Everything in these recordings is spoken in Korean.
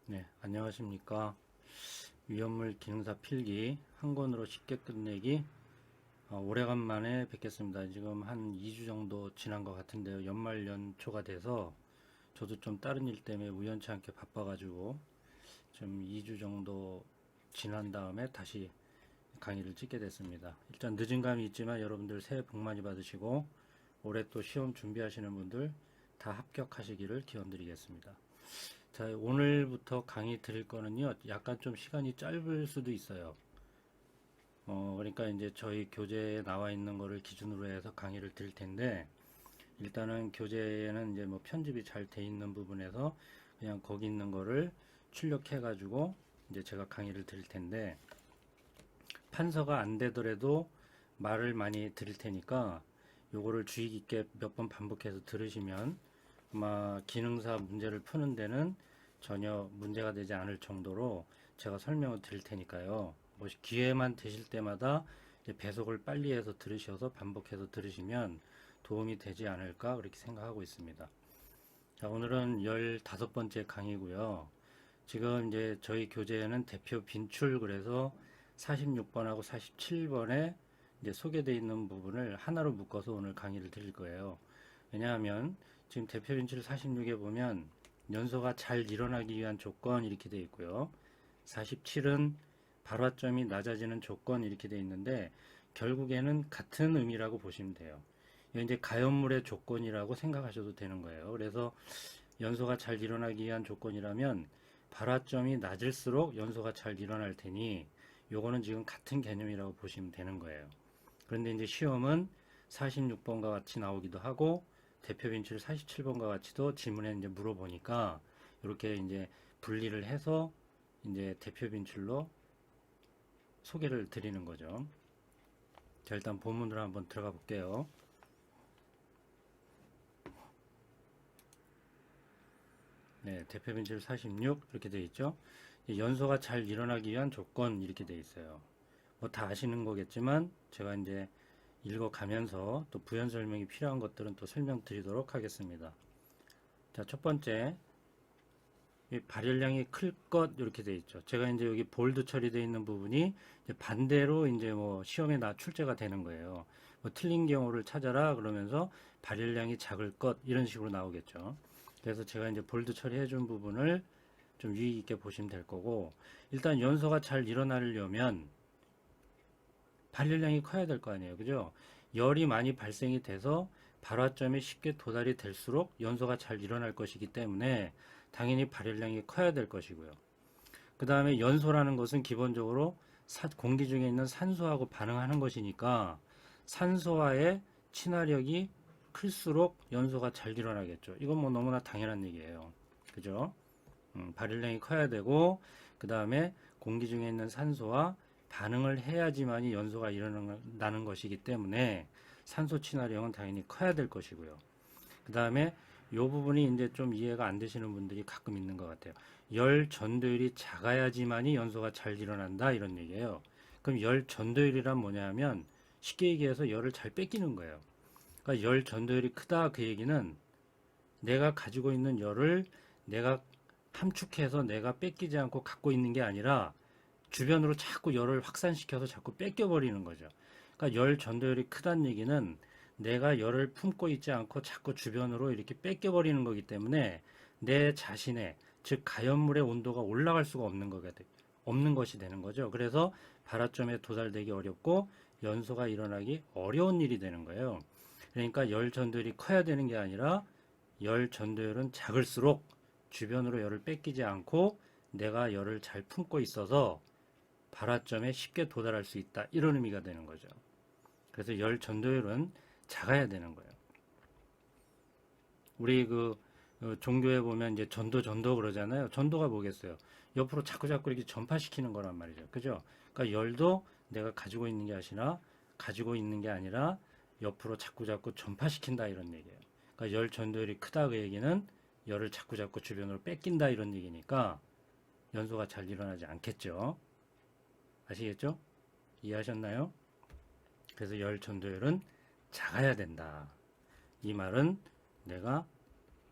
네, 안녕하십니까. 위험물 기능사 필기 한 권으로 쉽게 끝내기. 오래간만에 뵙겠습니다. 지금 한 2주 정도 지난 것 같은데요. 연말 연초가 돼서 저도 좀 다른 일 때문에 우연치 않게 바빠가지고 좀 2주 정도 지난 다음에 다시 강의를 찍게 됐습니다. 일단 늦은 감이 있지만 여러분들 새해 복 많이 받으시고 올해 또 시험 준비하시는 분들 다 합격하시기를 기원드리겠습니다. 자, 오늘부터 강의 드릴 거는요, 약간 좀 시간이 짧을 수도 있어요. 그러니까 이제 저희 교재에 나와 있는 거를 기준으로 해서 강의를 드릴 텐데, 일단은 교재에는 이제 뭐 편집이 잘 돼 있는 부분에서 그냥 거기 있는 거를 출력해가지고 이제 제가 강의를 드릴 텐데, 판서가 안 되더라도 말을 많이 드릴 테니까 요거를 주의 깊게 몇 번 반복해서 들으시면 아마 기능사 문제를 푸는 데는 전혀 문제가 되지 않을 정도로 제가 설명을 드릴 테니까요. 뭐 기회만 되실 때마다 배속을 빨리 해서 들으셔서 반복해서 들으시면 도움이 되지 않을까 그렇게 생각하고 있습니다. 자, 오늘은 15번째 강의고요. 지금 이제 저희 교재에는 대표 빈출 그래서 46번하고 47번에 이제 소개되어 있는 부분을 하나로 묶어서 오늘 강의를 드릴 거예요. 왜냐하면 지금 대표 빈출 46에 보면 연소가 잘 일어나기 위한 조건 이렇게 되어 있고요. 47은 발화점이 낮아지는 조건 이렇게 되어 있는데 결국에는 같은 의미라고 보시면 돼요. 이제 가연물의 조건이라고 생각하셔도 되는 거예요. 그래서 연소가 잘 일어나기 위한 조건이라면 발화점이 낮을수록 연소가 잘 일어날 테니 요거는 지금 같은 개념이라고 보시면 되는 거예요. 그런데 이제 시험은 46번과 같이 나오기도 하고 대표 빈출 47번과 같이도 지문에 이제 물어보니까 이렇게 이제 분리를 해서 이제 대표 빈출로 소개를 드리는 거죠. 자, 일단 본문으로 한번 들어가 볼게요. 네, 대표 빈출 46 이렇게 되어 있죠. 연소가 잘 일어나기 위한 조건 이렇게 되어 있어요. 뭐 다 아시는 거겠지만 제가 이제 읽어가면서 또 부연 설명이 필요한 것들은 또 설명드리도록 하겠습니다. 자, 첫 번째, 이 발열량이 클 것 이렇게 되어 있죠. 제가 이제 여기 볼드 처리되어 있는 부분이 이제 반대로 이제 뭐 시험에 출제가 되는 거예요. 뭐 틀린 경우를 찾아라 그러면서 발열량이 작을 것 이런 식으로 나오겠죠. 그래서 제가 이제 볼드 처리해 준 부분을 좀 유의 있게 보시면 될 거고, 일단 연소가 잘 일어나려면 발열량이 커야 될 거 아니에요. 그죠? 열이 많이 발생이 돼서 발화점이 쉽게 도달이 될수록 연소가 잘 일어날 것이기 때문에 당연히 발열량이 커야 될 것이고요. 그 다음에 연소라는 것은 기본적으로 공기 중에 있는 산소하고 반응하는 것이니까 산소와의 친화력이 클수록 연소가 잘 일어나겠죠. 이건 뭐 너무나 당연한 얘기예요. 그죠? 발열량이 커야 되고, 그 다음에 공기 중에 있는 산소와 반응을 해야지만이 연소가 일어나는 것이기 때문에 산소 친화력은 당연히 커야 될 것이고요. 그 다음에 이 부분이 이제 좀 이해가 안 되시는 분들이 가끔 있는 것 같아요. 열 전도율이 작아야지만이 연소가 잘 일어난다 이런 얘기예요. 그럼 열 전도율이란 뭐냐면 쉽게 얘기해서 열을 잘 뺏기는 거예요. 그러니까 열 전도율이 크다 그 얘기는 내가 가지고 있는 열을 내가 함축해서 내가 뺏기지 않고 갖고 있는 게 아니라 주변으로 자꾸 열을 확산시켜서 자꾸 뺏겨버리는 거죠. 그러니까 열 전도율이 크다는 얘기는 내가 열을 품고 있지 않고 자꾸 주변으로 이렇게 뺏겨버리는 거기 때문에 내 자신의, 즉 가연물의 온도가 올라갈 수가 없는 것이 되는 거죠. 그래서 발화점에 도달되기 어렵고 연소가 일어나기 어려운 일이 되는 거예요. 그러니까 열 전도율이 커야 되는 게 아니라 열 전도율은 작을수록 주변으로 열을 뺏기지 않고 내가 열을 잘 품고 있어서 발화점에 쉽게 도달할 수 있다. 이런 의미가 되는 거죠. 그래서 열 전도율은 작아야 되는 거예요. 우리 종교에 보면 이제 전도 그러잖아요. 전도가 뭐겠어요? 옆으로 자꾸 이렇게 전파시키는 거란 말이죠. 그죠? 그러니까 열도 내가 가지고 있는 게 아니라 옆으로 자꾸 전파시킨다 이런 얘기예요. 그러니까 열 전도율이 크다 그 얘기는 열을 자꾸 주변으로 뺏긴다 이런 얘기니까 연소가 잘 일어나지 않겠죠. 아시겠죠? 이해하셨나요? 그래서 열 전도율은 작아야 된다. 이 말은 내가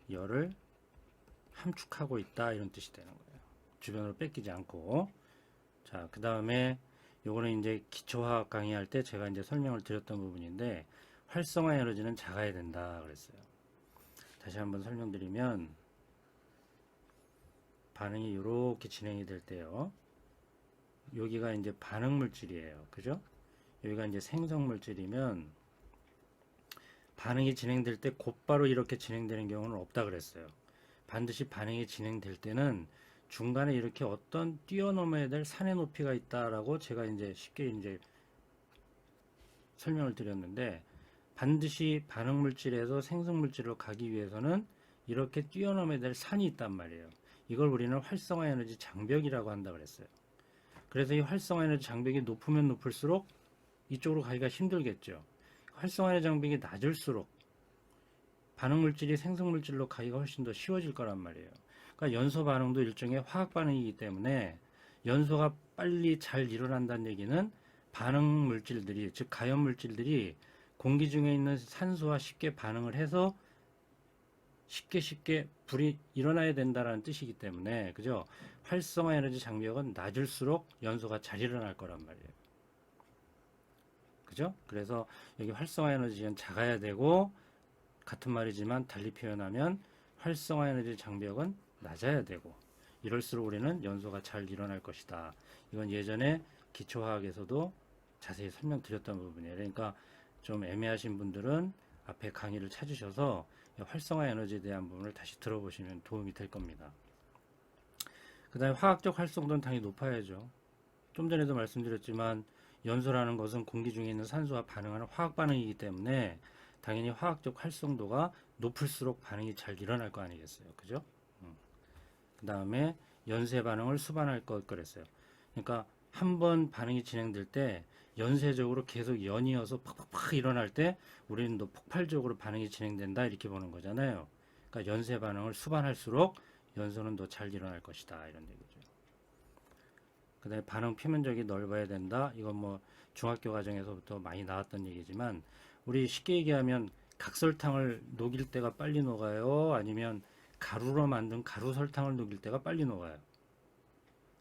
열을 함축하고 있다 이런 뜻이 되는 거예요. 주변으로 뺏기지 않고. 자, 그 다음에 요거는 이제 기초화학 강의할 때 제가 이제 설명을 드렸던 부분인데, 활성화 에너지는 작아야 된다 그랬어요. 다시 한번 설명드리면, 반응이 이렇게 진행이 될 때요. 여기가 이제 반응 물질이에요. 그죠? 여기가 이제 생성 물질이면 반응이 진행될 때 곧바로 이렇게 진행되는 경우는 없다 그랬어요. 반드시 반응이 진행될 때는 중간에 이렇게 어떤 뛰어넘어야 될 산의 높이가 있다라고 제가 이제 쉽게 이제 설명을 드렸는데, 반드시 반응 물질에서 생성 물질로 가기 위해서는 이렇게 뛰어넘어야 될 산이 있단 말이에요. 이걸 우리는 활성화 에너지 장벽이라고 한다 그랬어요. 그래서 이 활성화 에너지 장벽이 높으면 높을수록 이쪽으로 가기가 힘들겠죠. 활성화 에너지 장벽이 낮을수록 반응 물질이 생성 물질로 가기가 훨씬 더 쉬워질 거란 말이에요. 그러니까 연소 반응도 일종의 화학 반응이기 때문에 연소가 빨리 잘 일어난다는 얘기는 반응 물질들이, 즉 가연 물질들이 공기 중에 있는 산소와 쉽게 반응을 해서 쉽게 불이 일어나야 된다는 뜻이기 때문에, 그죠? 활성화 에너지 장벽은 낮을수록 연소가 잘 일어날 거란 말이에요. 그죠? 그래서 여기 활성화 에너지는 작아야 되고, 같은 말이지만 달리 표현하면 활성화 에너지 장벽은 낮아야 되고, 이럴수록 우리는 연소가 잘 일어날 것이다. 이건 예전에 기초화학에서도 자세히 설명드렸던 부분이에요. 그러니까 좀 애매하신 분들은 앞에 강의를 찾으셔서 활성화 에너지에 대한 부분을 다시 들어보시면 도움이 될 겁니다. 그 다음에 화학적 활성도는 당연히 높아야죠. 좀 전에도 말씀드렸지만 연소라는 것은 공기 중에 있는 산소와 반응하는 화학 반응이기 때문에 당연히 화학적 활성도가 높을수록 반응이 잘 일어날 거 아니겠어요. 그죠? 그 다음에 연쇄 반응을 수반할 것 그랬어요. 그러니까 한 번 반응이 진행될 때 연쇄적으로 계속 연이어서 팍팍팍 일어날 때 우리는 또 폭발적으로 반응이 진행된다 이렇게 보는 거잖아요. 그러니까 연쇄 반응을 수반할수록 연소는 더 잘 일어날 것이다 이런 얘기죠. 그 다음에 반응 표면적이 넓어야 된다. 이건 뭐 중학교 과정에서부터 많이 나왔던 얘기지만, 우리 쉽게 얘기하면 각설탕을 녹일 때가 빨리 녹아요? 아니면 가루로 만든 가루 설탕을 녹일 때가 빨리 녹아요?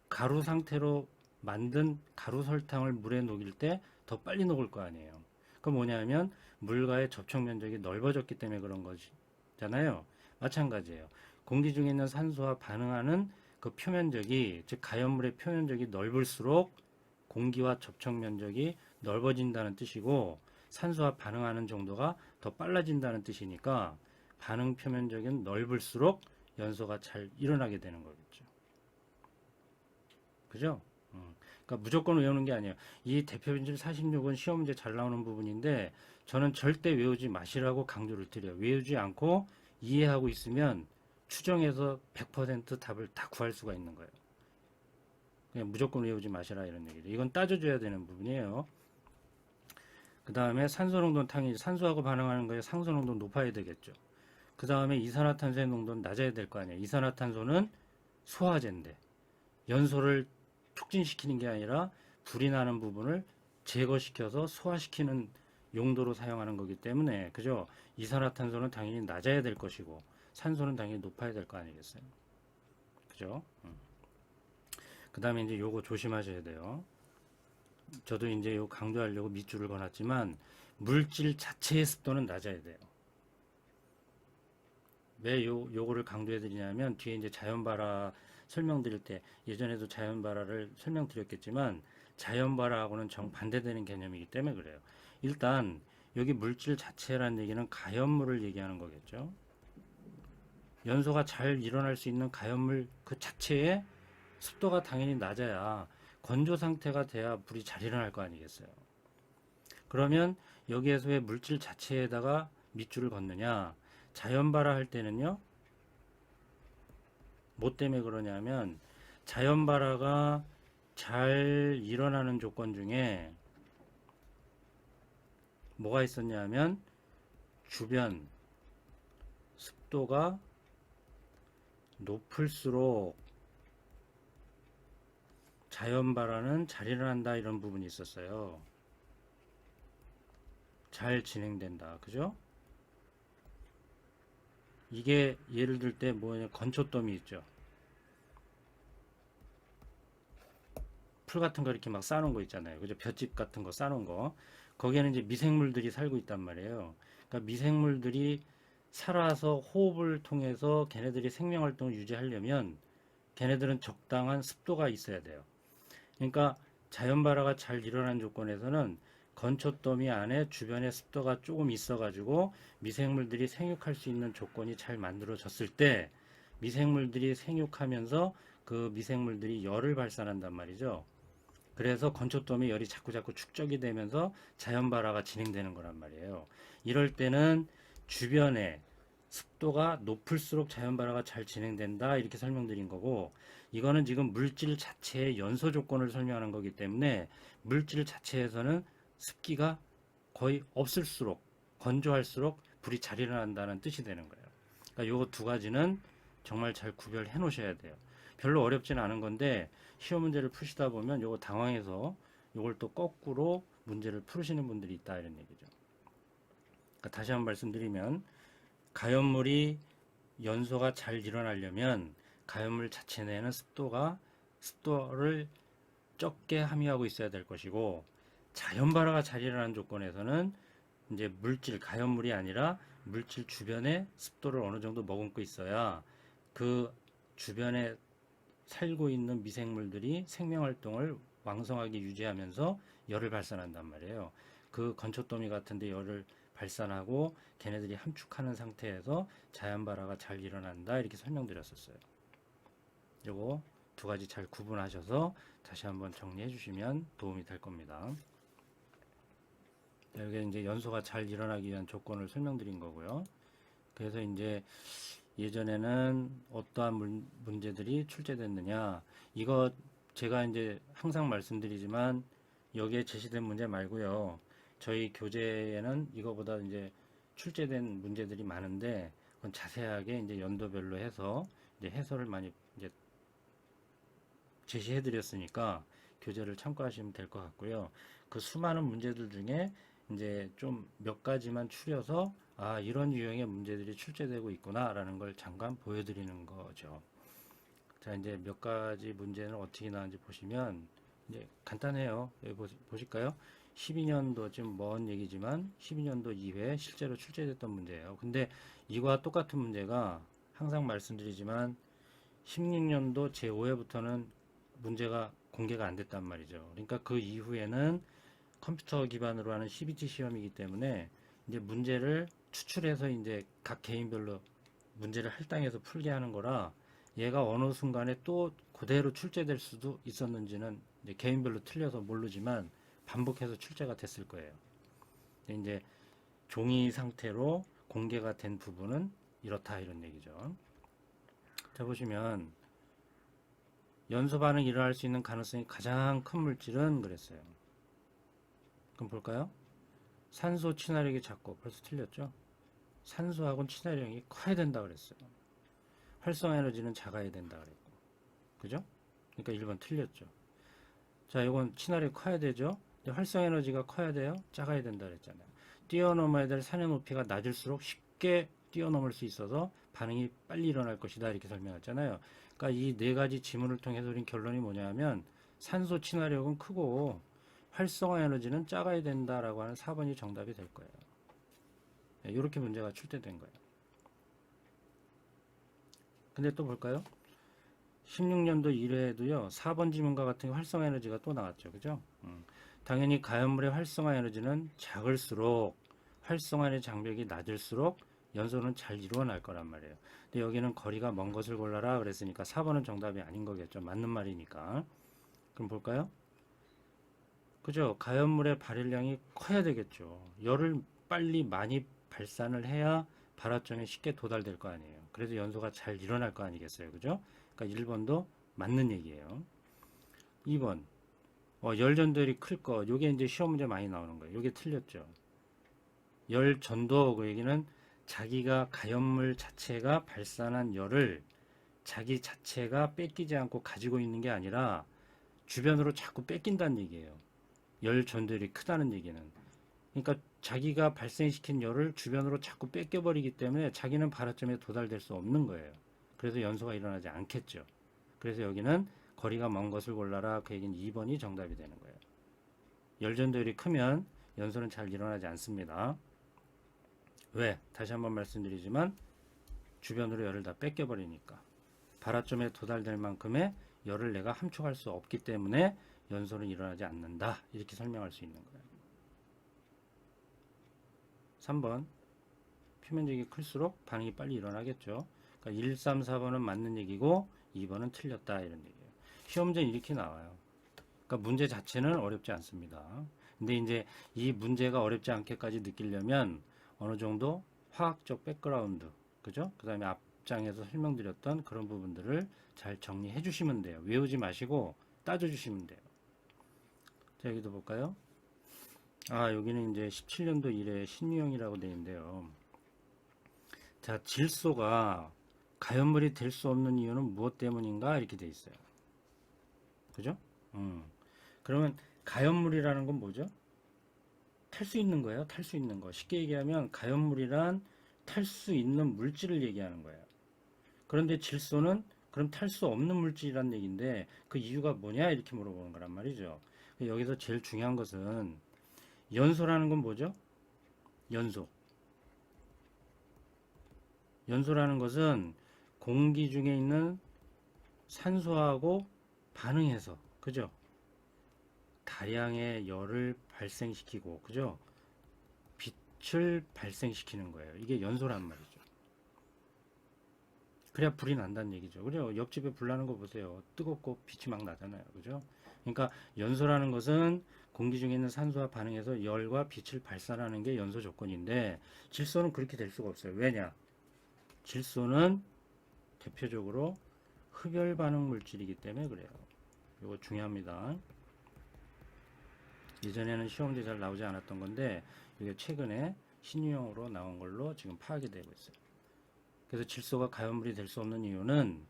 가루 상태로 만든 가루 설탕을 물에 녹일 때 더 빨리 녹을 거 아니에요. 그건 뭐냐면 물과의 접촉 면적이 넓어졌기 때문에 그런 거잖아요. 마찬가지예요. 공기 중에 있는 산소와 반응하는 그 표면적이, 즉 가연물의 표면적이 넓을수록 공기와 접촉 면적이 넓어진다는 뜻이고, 산소와 반응하는 정도가 더 빨라진다는 뜻이니까 반응 표면적은 넓을수록 연소가 잘 일어나게 되는 거겠죠. 그죠? 그러니까 무조건 외우는 게 아니에요. 이 대표변질 46은 시험 문제 잘 나오는 부분인데, 저는 절대 외우지 마시라고 강조를 드려요. 외우지 않고 이해하고 있으면 추정해서 100% 답을 다 구할 수가 있는 거예요. 그냥 무조건 외우지 마시라 이런 얘기죠. 이건 따져줘야 되는 부분이에요. 그 다음에 산소 농도는 당연히 산소하고 반응하는 거에 상소 농도는 높아야 되겠죠. 그 다음에 이산화탄소의 농도는 낮아야 될 거 아니에요. 이산화탄소는 소화제인데 연소를 촉진시키는 게 아니라 불이 나는 부분을 제거시켜서 소화시키는 용도로 사용하는 거기 때문에, 그죠? 이산화탄소는 당연히 낮아야 될 것이고 산소는 당연히 높아야 될 거 아니겠어요? 그죠? 그 다음에 이제 요거 조심하셔야 돼요. 저도 이제 요 강조하려고 밑줄을 그어놨지만 물질 자체의 습도는 낮아야 돼요. 왜 요거를 강조해 드리냐면, 뒤에 이제 자연발화 설명드릴 때 예전에도 자연발화를 설명드렸겠지만 자연발화하고는 정반대되는 개념이기 때문에 그래요. 일단 여기 물질 자체라는 얘기는 가연물을 얘기하는 거겠죠. 연소가 잘 일어날 수 있는 가연물 그 자체의 습도가 당연히 낮아야, 건조 상태가 돼야 불이 잘 일어날 거 아니겠어요. 그러면 여기에서 왜 물질 자체에다가 밑줄을 걷느냐, 자연발화할 때는요, 뭐 때문에 그러냐면 자연발화가 잘 일어나는 조건 중에 뭐가 있었냐면 주변 습도가 높을수록 자연발화는 잘 일어난다 이런 부분이 있었어요. 잘 진행된다. 그죠? 이게 예를 들 때 뭐냐, 건초더미 있죠. 풀 같은 거 이렇게 막 쌓아놓은 거 있잖아요. 그죠? 볏짚 같은 거 쌓아놓은 거. 거기에는 이제 미생물들이 살고 있단 말이에요. 그러니까 미생물들이 살아서 호흡을 통해서 걔네들이 생명 활동을 유지하려면 걔네들은 적당한 습도가 있어야 돼요. 그러니까 자연 발화가 잘 일어난 조건에서는 건초더미 안에 주변에 습도가 조금 있어가지고 미생물들이 생육할 수 있는 조건이 잘 만들어졌을 때 미생물들이 생육하면서 그 미생물들이 열을 발산한단 말이죠. 그래서 건초더미 열이 자꾸자꾸 축적이 되면서 자연 발화가 진행되는 거란 말이에요. 이럴 때는 주변에 습도가 높을수록 자연 발화가 잘 진행된다 이렇게 설명드린 거고, 이거는 지금 물질 자체의 연소 조건을 설명하는 거기 때문에 물질 자체에서는 습기가 거의 없을수록 건조할수록 불이 잘 일어난다는 뜻이 되는 거예요. 그러니까 요거 두 가지는 정말 잘 구별해 놓으셔야 돼요. 별로 어렵지는 않은 건데 시험 문제를 푸시다 보면 요거 당황해서 요걸 또 거꾸로 문제를 풀으시는 분들이 있다 이런 얘기죠. 그러니까 다시 한번 말씀드리면 가연물이 연소가 잘 일어나려면 가연물 자체 내에는 습도를 적게 함유하고 있어야 될 것이고, 자연 발화가 잘 일어나는 조건에서는 이제 물질 가연물이 아니라 물질 주변에 습도를 어느 정도 머금고 있어야 그 주변에 살고 있는 미생물들이 생명 활동을 왕성하게 유지하면서 열을 발산한단 말이에요. 그 건초더미 같은데 열을 발산하고 걔네들이 함축하는 상태에서 자연 발화가 잘 일어난다 이렇게 설명드렸었어요. 요거 두 가지 잘 구분하셔서 다시 한번 정리해 주시면 도움이 될 겁니다. 여기 이제 연소가 잘 일어나기 위한 조건을 설명드린 거고요. 그래서 이제 예전에는 어떠한 문제들이 출제됐느냐, 이거 제가 이제 항상 말씀드리지만 여기에 제시된 문제 말고요, 저희 교재에는 이거보다 이제 출제된 문제들이 많은데 그건 자세하게 이제 연도별로 해서 이제 해설을 많이 이제 제시해 드렸으니까 교재를 참고하시면 될 것 같고요. 그 수많은 문제들 중에 이제 좀 몇 가지만 추려서 아, 이런 유형의 문제들이 출제되고 있구나라는 걸 잠깐 보여드리는 거죠. 자, 이제 몇 가지 문제는 어떻게 나왔는지 보시면 이제 간단해요. 여기 보실까요? 12년도 좀 먼 얘기지만 12년도 이후에 실제로 출제됐던 문제예요. 근데 이와 똑같은 문제가 항상 말씀드리지만 16년도 제5회부터는 문제가 공개가 안 됐단 말이죠. 그러니까 그 이후에는 컴퓨터 기반으로 하는 CBT 시험이기 때문에 이제 문제를 추출해서 이제 각 개인별로 문제를 할당해서 풀게 하는 거라 얘가 어느 순간에 또 그대로 출제될 수도 있었는지는 이제 개인별로 틀려서 모르지만 반복해서 출제가 됐을 거예요. 이제 종이 상태로 공개가 된 부분은 이렇다 이런 얘기죠. 자, 보시면 연소 반응이 일어날 수 있는 가능성이 가장 큰 물질은 그랬어요. 그럼 볼까요? 산소 친화력이 작고, 벌써 틀렸죠? 산소하고는 친화력이 커야 된다 그랬어요. 활성화 에너지는 작아야 된다 그랬고, 그죠? 그러니까 1번 틀렸죠. 자, 이건 친화력이 커야 되죠? 활성화 에너지가 커야 돼요? 작아야 된다 그랬잖아요. 뛰어넘어야 될 산의 높이가 낮을수록 쉽게 뛰어넘을 수 있어서 반응이 빨리 일어날 것이다 이렇게 설명했잖아요. 그러니까 이 네 가지 지문을 통해서 우린 결론이 뭐냐면 산소 친화력은 크고 활성화 에너지는 작아야 된다라고 하는 4번이 정답이 될 거예요. 이렇게 문제가 출제된 거예요. 근데 또 볼까요? 16년도 1회에도요, 4번 지문과 같은 활성화 에너지가 또 나왔죠. 그죠? 당연히 가연물의 활성화 에너지는 작을수록 활성화의 장벽이 낮을수록 연소는 잘 이루어날 거란 말이에요. 근데 여기는 거리가 먼 것을 골라라 그랬으니까 4번은 정답이 아닌 거겠죠. 맞는 말이니까. 그럼 볼까요? 그죠? 가연물의 발열량이 커야 되겠죠. 열을 빨리 많이 발산을 해야 발화점에 쉽게 도달될 거 아니에요. 그래서 연소가 잘 일어날 거 아니겠어요. 그죠? 그러니까 1번도 맞는 얘기예요. 2번. 열 전도율이 클 거. 요게 이제 시험 문제 많이 나오는 거예요. 요게 틀렸죠. 열 전도 그 얘기는 자기가 가연물 자체가 발산한 열을 자기 자체가 뺏기지 않고 가지고 있는 게 아니라 주변으로 자꾸 뺏긴다는 얘기예요. 열 전도율이 크다는 얘기는. 그러니까 자기가 발생시킨 열을 주변으로 자꾸 뺏겨버리기 때문에 자기는 발화점에 도달될 수 없는 거예요. 그래서 연소가 일어나지 않겠죠. 그래서 여기는 거리가 먼 것을 골라라. 그 얘기는 2번이 정답이 되는 거예요. 열 전도율이 크면 연소는 잘 일어나지 않습니다. 왜? 다시 한번 말씀드리지만 주변으로 열을 다 뺏겨버리니까. 발화점에 도달될 만큼의 열을 내가 함축할 수 없기 때문에 연소는 일어나지 않는다. 이렇게 설명할 수 있는 거예요. 3번. 표면적이 클수록 반응이 빨리 일어나겠죠. 그러니까 1, 3, 4번은 맞는 얘기고 2번은 틀렸다. 이런 얘기예요. 시험지는 이렇게 나와요. 그러니까 문제 자체는 어렵지 않습니다. 근데 이제 이 문제가 어렵지 않게까지 느끼려면 어느 정도 화학적 백그라운드, 그죠? 그 다음에 앞장에서 설명드렸던 그런 부분들을 잘 정리해 주시면 돼요. 외우지 마시고 따져 주시면 돼요. 자, 여기도 볼까요? 여기는 이제 17년도 1회 신유형이라고 되어 있는데요. 자, 질소가 가연물이 될 수 없는 이유는 무엇 때문인가? 이렇게 되어 있어요. 그죠? 그러면 가연물이라는 건 뭐죠? 탈 수 있는 거예요. 탈 수 있는 거. 쉽게 얘기하면 가연물이란 탈 수 있는 물질을 얘기하는 거예요. 그런데 질소는 그럼 탈 수 없는 물질이란 얘기인데 그 이유가 뭐냐? 이렇게 물어보는 거란 말이죠. 여기서 제일 중요한 것은 연소라는 건 뭐죠? 연소. 연소라는 것은 공기 중에 있는 산소하고 반응해서, 그죠? 다량의 열을 발생시키고, 그죠? 빛을 발생시키는 거예요. 이게 연소란 말이죠. 그래야 불이 난다는 얘기죠. 그죠? 옆집에 불 나는 거 보세요. 뜨겁고 빛이 막 나잖아요. 그죠? 그러니까 연소라는 것은 공기 중에 있는 산소와 반응해서 열과 빛을 발산하는 게 연소 조건인데 질소는 그렇게 될 수가 없어요. 왜냐? 질소는 대표적으로 흡열 반응 물질이기 때문에 그래요. 이거 중요합니다. 예전에는 시험지 잘 나오지 않았던 건데 이게 최근에 신유형으로 나온 걸로 지금 파악이 되고 있어요. 그래서 질소가 가연물이 될 수 없는 이유는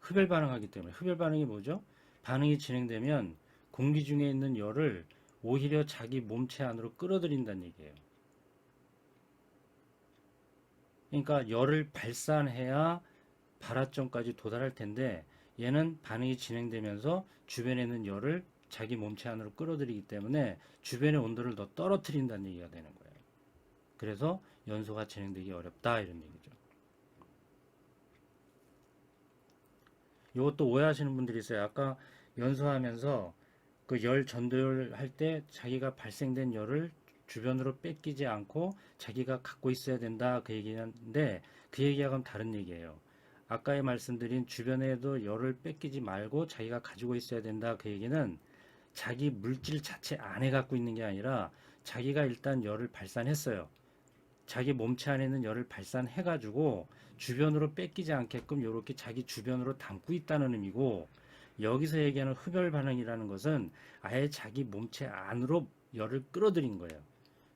흡열 반응하기 때문에. 흡열 반응이 뭐죠? 반응이 진행되면 공기 중에 있는 열을 오히려 자기 몸체 안으로 끌어들인다는 얘기예요. 그러니까 열을 발산해야 발화점까지 도달할 텐데 얘는 반응이 진행되면서 주변에 있는 열을 자기 몸체 안으로 끌어들이기 때문에 주변의 온도를 더 떨어뜨린다는 얘기가 되는 거예요. 그래서 연소가 진행되기 어렵다 이런 얘기죠. 이것도 오해하시는 분들이 있어요. 아까 연소하면서 그 열 전도율 할 때 자기가 발생된 열을 주변으로 뺏기지 않고 자기가 갖고 있어야 된다 그 얘기인데 그 얘기하고는 다른 얘기예요. 아까 말씀드린 주변에도 열을 뺏기지 말고 자기가 가지고 있어야 된다 그 얘기는 자기 물질 자체 안에 갖고 있는 게 아니라 자기가 일단 열을 발산했어요. 자기 몸체 안에 있는 열을 발산해 가지고 주변으로 뺏기지 않게끔 이렇게 자기 주변으로 담고 있다는 의미고 여기서 얘기하는 흡열 반응이라는 것은 아예 자기 몸체 안으로 열을 끌어들인 거예요.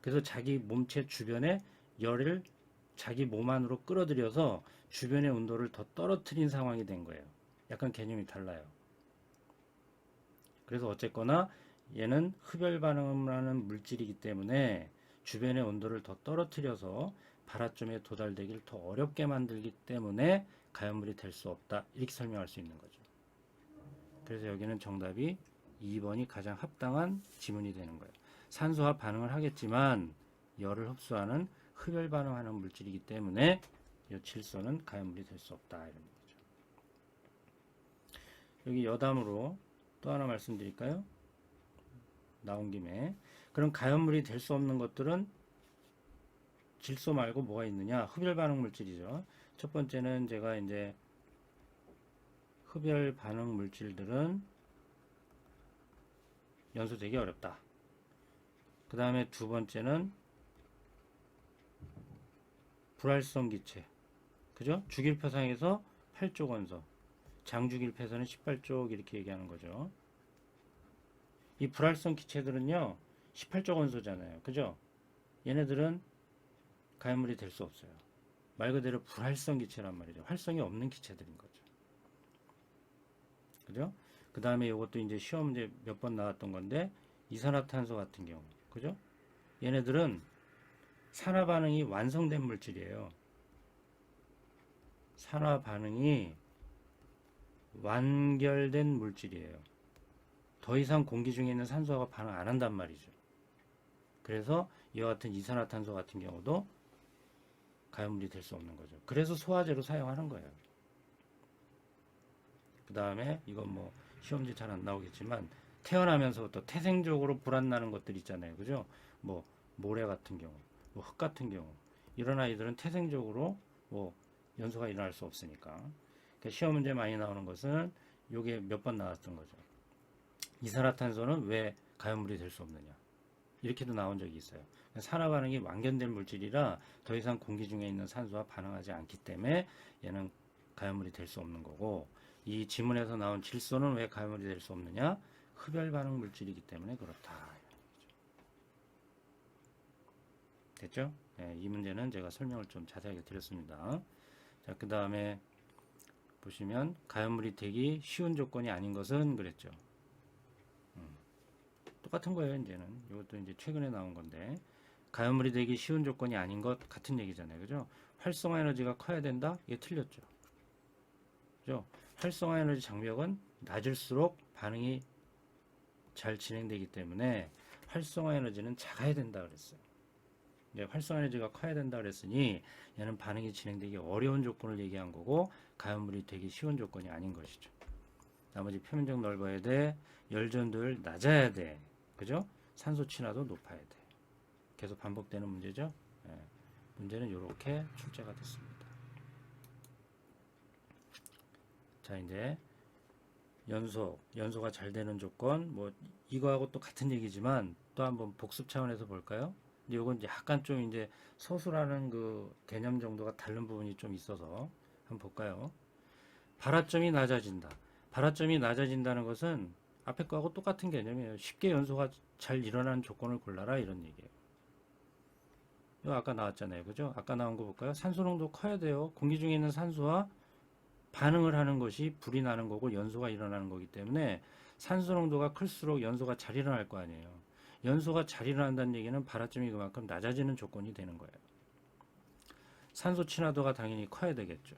그래서 자기 몸체 주변에 열을 자기 몸 안으로 끌어들여서 주변의 온도를 더 떨어뜨린 상황이 된 거예요. 약간 개념이 달라요. 그래서 어쨌거나 얘는 흡열 반응을 하는 물질이기 때문에 주변의 온도를 더 떨어뜨려서 발화점에 도달되기를 더 어렵게 만들기 때문에 가연물이 될 수 없다. 이렇게 설명할 수 있는 거죠. 그래서 여기는 정답이 2번이 가장 합당한 지문이 되는 거예요. 산소와 반응을 하겠지만 열을 흡수하는 흡열 반응하는 물질이기 때문에 이 질소는 가연물이 될 수 없다. 이런 얘기죠. 여기 여담으로 또 하나 말씀드릴까요? 나온 김에. 그럼 가연물이 될 수 없는 것들은 질소 말고 뭐가 있느냐? 흡열 반응 물질이죠. 첫 번째는 제가 이제 흡열 반응 물질들은 연소되기 어렵다. 그 다음에 두 번째는 불활성 기체. 그죠? 주기율표상에서 8쪽 원소. 장주기율표에서는 18쪽 이렇게 얘기하는 거죠. 이 불활성 기체들은요, 18쪽 원소잖아요. 그죠? 얘네들은 가연물이 될 수 없어요. 말 그대로 불활성 기체란 말이죠. 활성이 없는 기체들인 거죠. 그죠? 그 다음에 이것도 이제 시험 문제 몇 번 나왔던 건데, 이산화탄소 같은 경우. 그죠? 얘네들은 산화 반응이 완성된 물질이에요. 산화 반응이 완결된 물질이에요. 더 이상 공기 중에 있는 산소하고 반응 안 한단 말이죠. 그래서 이와 같은 이산화탄소 같은 경우도 가연물이 될 수 없는 거죠. 그래서 소화제로 사용하는 거예요. 그 다음에 이건 뭐 시험지 잘 안 나오겠지만 태어나면서부터 태생적으로 불안나는 것들 있잖아요. 그죠? 뭐 모래 같은 경우, 뭐 흙 같은 경우 이런 아이들은 태생적으로 뭐 연소가 일어날 수 없으니까. 그러니까 시험 문제 많이 나오는 것은 요게 몇 번 나왔던 거죠. 이산화탄소는 왜 가연물이 될 수 없느냐. 이렇게도 나온 적이 있어요. 산화 반응이 완결된 물질이라 더 이상 공기 중에 있는 산소와 반응하지 않기 때문에 얘는 가연물이 될 수 없는 거고, 이 지문에서 나온 질소는 왜 가연물이 될 수 없느냐? 흡열 반응 물질이기 때문에 그렇다. 됐죠? 네, 이 문제는 제가 설명을 좀 자세하게 드렸습니다. 자, 그 다음에 보시면 가연물이 되기 쉬운 조건이 아닌 것은 그랬죠. 똑같은 거예요. 이제는 이것도 이제 최근에 나온 건데, 가연물이 되기 쉬운 조건이 아닌 것 같은 얘기잖아요. 그죠? 활성화 에너지가 커야 된다? 이게 틀렸죠. 그죠? 활성화 에너지 장벽은 낮을수록 반응이 잘 진행되기 때문에 활성화 에너지는 작아야 된다 그랬어요. 이제 활성화 에너지가 커야 된다 그랬으니 얘는 반응이 진행되기 어려운 조건을 얘기한 거고, 가연물이 되기 쉬운 조건이 아닌 것이죠. 나머지 표면적 넓어야 돼, 열전도율 낮아야 돼, 그죠? 산소 친화도 높아야 돼. 계속 반복되는 문제죠. 예, 문제는 이렇게 출제가 됐습니다. 자, 이제 연소가 잘 되는 조건, 뭐 이거하고 또 같은 얘기지만 또 한번 복습 차원에서 볼까요? 근데 이건 약간 좀 이제 소수라는 그 개념 정도가 다른 부분이 좀 있어서 한번 볼까요? 발화점이 낮아진다. 발화점이 낮아진다는 것은 앞에 거하고 똑같은 개념이에요. 쉽게 연소가 잘 일어나는 조건을 골라라 이런 얘기예요. 이거 아까 나왔잖아요. 그죠? 아까 나온 거 볼까요? 산소 농도 커야 돼요. 공기 중에 있는 산소와 반응을 하는 것이 불이 나는 거고 연소가 일어나는 거기 때문에 산소 농도가 클수록 연소가 잘 일어날 거 아니에요. 연소가 잘 일어난다는 얘기는 발화점이 그만큼 낮아지는 조건이 되는 거예요. 산소 친화도가 당연히 커야 되겠죠.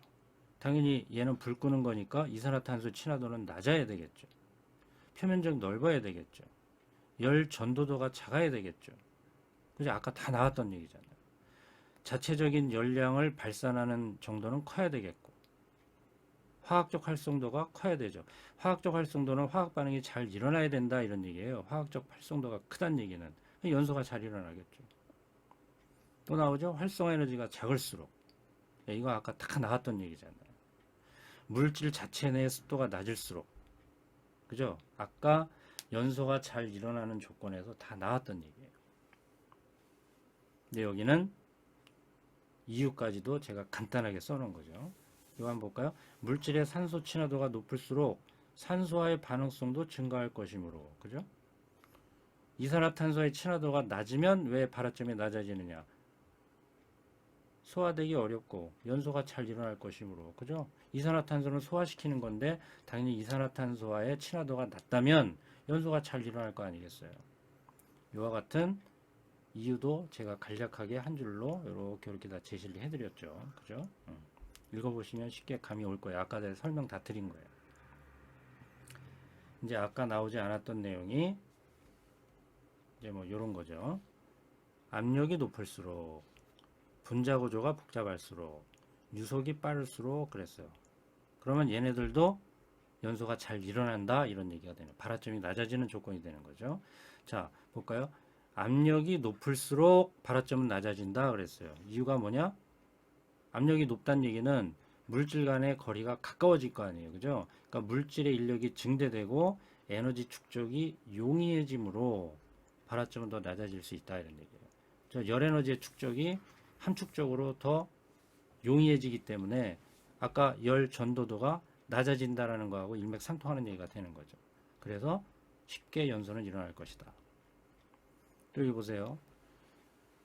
당연히 얘는 불 끄는 거니까 이산화탄소 친화도는 낮아야 되겠죠. 표면적 넓어야 되겠죠. 열 전도도가 작아야 되겠죠. 그죠? 아까 다 나왔던 얘기잖아요. 자체적인 열량을 발산하는 정도는 커야 되겠고, 화학적 활성도가 커야 되죠. 화학적 활성도는 화학 반응이 잘 일어나야 된다 이런 얘기예요. 화학적 활성도가 크다는 얘기는 연소가 잘 일어나겠죠. 또 나오죠. 활성화 에너지가 작을수록, 이거 아까 다 나왔던 얘기잖아요. 물질 자체 내의 습도가 낮을수록, 그죠? 아까 연소가 잘 일어나는 조건에서 다 나왔던 얘기예요. 근데 여기는 이유까지도 제가 간단하게 써놓은 거죠. 이거 한번 볼까요? 물질의 산소 친화도가 높을수록 산소와의 반응성도 증가할 것이므로, 그죠? 이산화탄소의 친화도가 낮으면 왜 발화점이 낮아지느냐? 소화되기 어렵고 연소가 잘 일어날 것이므로, 그죠? 이산화탄소는 소화시키는 건데 당연히 이산화탄소와의 친화도가 낮다면 연소가 잘 일어날 거 아니겠어요? 이와 같은 이유도 제가 간략하게 한 줄로 이렇게 다 제시를 해드렸죠. 그죠? 읽어보시면 쉽게 감이 올 거예요. 아까 내가 설명 다 드린 거예요. 이제 아까 나오지 않았던 내용이 이제 뭐 이런 거죠. 압력이 높을수록, 분자 구조가 복잡할수록, 유속이 빠를수록 그랬어요. 그러면 얘네들도 연소가 잘 일어난다 이런 얘기가 되네요. 발화점이 낮아지는 조건이 되는 거죠. 자, 볼까요? 압력이 높을수록 발화점은 낮아진다 그랬어요. 이유가 뭐냐? 압력이 높다는 얘기는 물질 간의 거리가 가까워질 거 아니에요. 그죠? 그러니까 물질의 인력이 증대되고 에너지 축적이 용이해지므로 발화점은 더 낮아질 수 있다 이런 얘기예요. 열 에너지의 축적이 함축적으로 더 용이해지기 때문에 아까 열 전도도가 낮아진다라는 거하고 일맥상통하는 얘기가 되는 거죠. 그래서 쉽게 연소는 일어날 것이다. 또 여기 보세요.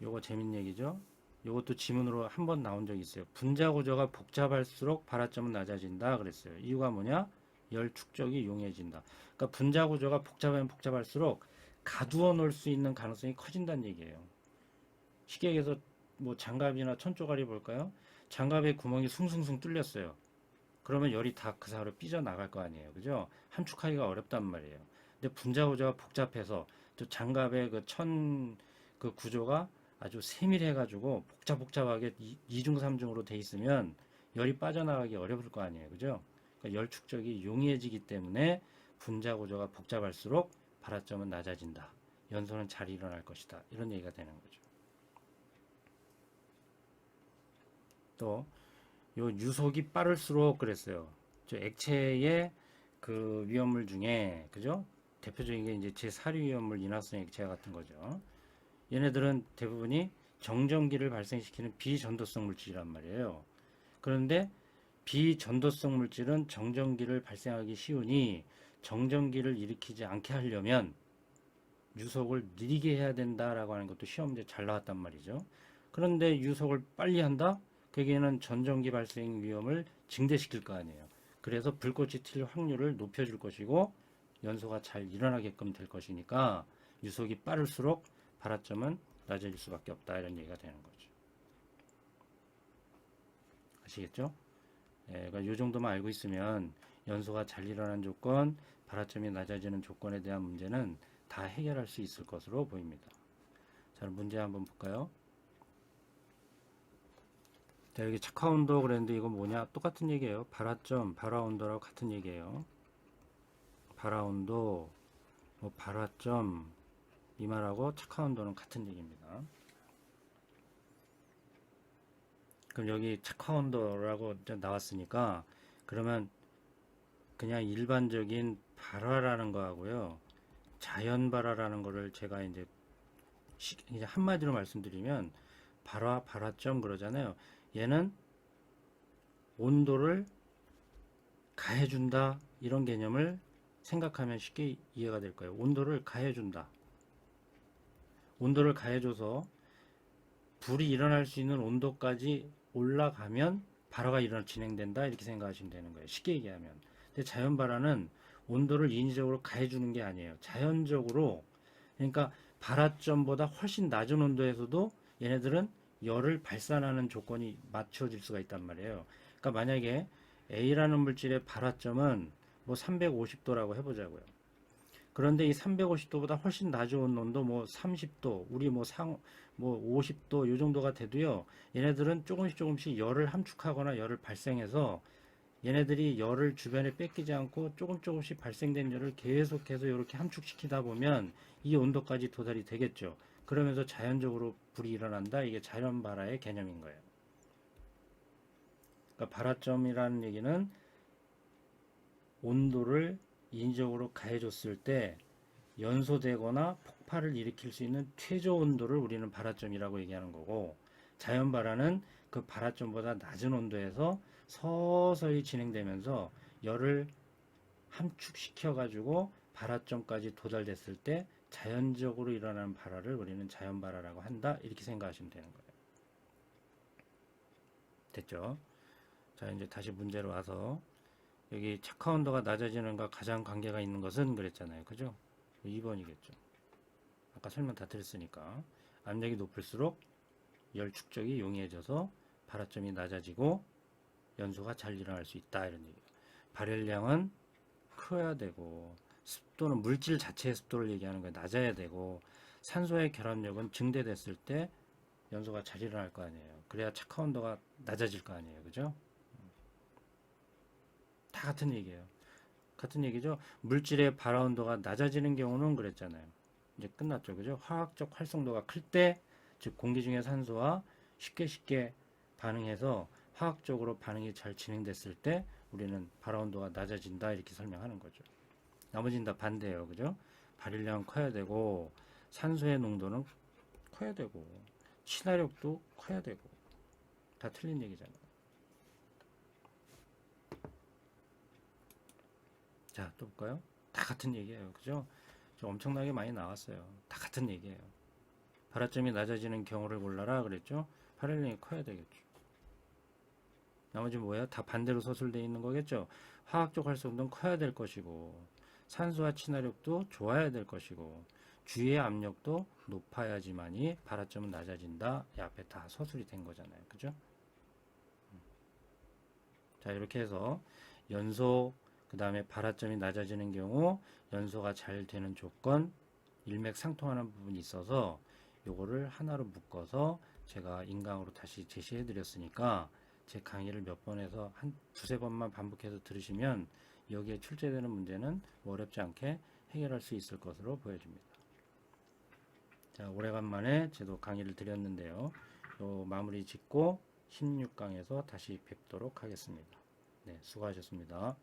요거 재밌는 얘기죠. 요것도 지문으로 한 번 나온 적이 있어요. 분자 구조가 복잡할수록 발화점은 낮아진다 그랬어요. 이유가 뭐냐? 열 축적이 용이해진다. 그러니까 분자 구조가 복잡하면 복잡할수록 가두어 놓을 수 있는 가능성이 커진다는 얘기예요. 쉽게 얘기해서 뭐 장갑이나 천조가리 볼까요? 장갑에 구멍이 숭숭숭 뚫렸어요. 그러면 열이 다 그 사이로 삐져나갈 거 아니에요. 그죠? 함축하기가 어렵단 말이에요. 근데 분자 구조가 복잡해서 또 장갑의 그 구조가 아주 세밀해가지고 복잡하게 이중 삼중으로 돼 있으면 열이 빠져나가기 어려울 거 아니에요. 그죠? 그러니까 열 축적이 용이해지기 때문에 분자 구조가 복잡할수록 발화점은 낮아진다. 연소는 잘 일어날 것이다. 이런 얘기가 되는 거죠. 또 요 유속이 빠를수록 그랬어요. 저 액체의 그 위험물 중에 그죠? 대표적인 게 이제 제4류 위험물 인화성 액체 같은 거죠. 얘네들은 대부분이 정전기를 발생시키는 비전도성 물질이란 말이에요. 그런데 비전도성 물질은 정전기를 발생하기 쉬우니 정전기를 일으키지 않게 하려면 유속을 느리게 해야 된다라고 하는 것도 시험 문제 잘 나왔단 말이죠. 그런데 유속을 빨리 한다? 거기에는 전전기 발생 위험을 증대시킬 거 아니에요. 그래서 불꽃이 튈 확률을 높여줄 것이고 연소가 잘 일어나게끔 될 것이니까 유속이 빠를수록 발화점은 낮아질 수밖에 없다. 이런 얘기가 되는 거죠. 아시겠죠? 예, 그러니까 이 정도만 알고 있으면 연소가 잘 일어나는 조건, 발화점이 낮아지는 조건에 대한 문제는 다 해결할 수 있을 것으로 보입니다. 자, 문제 한번 볼까요? 자, 여기 착화 온도 그랬는데 이거 뭐냐? 똑같은 얘기예요. 발화점, 발화 온도라고 같은 얘기예요. 발화 온도, 뭐 발화점 이 말하고 착화 온도는 같은 얘기입니다. 그럼 여기 착화 온도라고 나왔으니까 그러면 그냥 일반적인 발화라는 거하고요. 자연 발화라는 거를 제가 이제 한마디로 말씀드리면 발화, 발화점 그러잖아요. 얘는 온도를 가해준다 이런 개념을 생각하면 쉽게 이해가 될 거예요. 온도를 가해준다. 온도를 가해줘서 불이 일어날 수 있는 온도까지 올라가면 발화가 진행된다 이렇게 생각하시면 되는 거예요. 쉽게 얘기하면. 근데 자연 발화는 온도를 인위적으로 가해주는 게 아니에요. 자연적으로 그러니까 발화점보다 훨씬 낮은 온도에서도 얘네들은 열을 발산하는 조건이 맞춰질 수가 있단 말이에요. 그러니까 만약에 A라는 물질의 발화점은 뭐 350도라고 해보자고요. 그런데 이 350도보다 훨씬 낮은 온도 뭐 30도, 우리 뭐 50도 요 정도가 돼도요. 얘네들은 조금씩 열을 함축하거나 열을 발생해서 얘네들이 열을 주변에 뺏기지 않고 조금씩 발생된 열을 계속해서 이렇게 함축시키다 보면 이 온도까지 도달이 되겠죠. 그러면서 자연적으로 불이 일어난다. 이게 자연 발화의 개념인 거예요. 그러니까 발화점이라는 얘기는 온도를 인위적으로 가해줬을 때 연소되거나 폭발을 일으킬 수 있는 최저 온도를 우리는 발화점이라고 얘기하는 거고, 자연 발화는 그 발화점보다 낮은 온도에서 서서히 진행되면서 열을 함축시켜 가지고 발화점까지 도달됐을 때 자연적으로 일어나는 발화를 우리는 자연 발화라고 한다. 이렇게 생각하시면 되는 거예요. 됐죠? 자, 이제 다시 문제로 와서 여기 착화 온도가 낮아지는가 가장 관계가 있는 것은 그랬잖아요. 그죠? 2번이겠죠. 아까 설명 다 드렸으니까 압력이 높을수록 열 축적이 용이해져서 발화점이 낮아지고 연소가 잘 일어날 수 있다. 이런 얘기예요. 발열량은 커야 되고 습도는 물질 자체의 습도를 얘기하는 거예요. 낮아야 되고 산소의 결합력은 증대됐을 때 연소가 잘 일어날 거 아니에요. 그래야 착화 온도가 낮아질 거 아니에요. 그죠? 다 같은 얘기예요. 같은 얘기죠. 물질의 발화 온도가 낮아지는 경우는 그랬잖아요. 이제 끝났죠. 그죠? 화학적 활성도가 클 때, 즉 공기 중의 산소와 쉽게 반응해서 화학적으로 반응이 잘 진행됐을 때 우리는 발화 온도가 낮아진다 이렇게 설명하는 거죠. 나머지는 다 반대예요. 그죠? 발열량은 커야 되고 산소의 농도는 커야 되고 친화력도 커야 되고 다 틀린 얘기잖아요. 자, 또 볼까요? 다 같은 얘기예요. 그죠? 엄청나게 많이 나왔어요. 다 같은 얘기예요. 발화점이 낮아지는 경우를 골라라 그랬죠? 발열량이 커야 되겠죠. 나머지 뭐예요? 다 반대로 서술되어 있는 거겠죠? 화학적 활성도는 커야 될 것이고 산소와 친화력도 좋아야 될 것이고 주위의 압력도 높아야지만이 발화점은 낮아진다. 이 앞에 다 서술이 된 거잖아요. 그죠? 자, 이렇게 해서 연소, 그 다음에 발화점이 낮아지는 경우 연소가 잘 되는 조건, 일맥상통하는 부분이 있어서 요거를 하나로 묶어서 제가 인강으로 다시 제시해 드렸으니까 제 강의를 몇 번 해서 한 두세 번만 반복해서 들으시면 여기에 출제되는 문제는 어렵지 않게 해결할 수 있을 것으로 보여집니다. 자, 오래간만에 저도 강의를 드렸는데요. 요 마무리 짓고 16강에서 다시 뵙도록 하겠습니다. 네, 수고하셨습니다.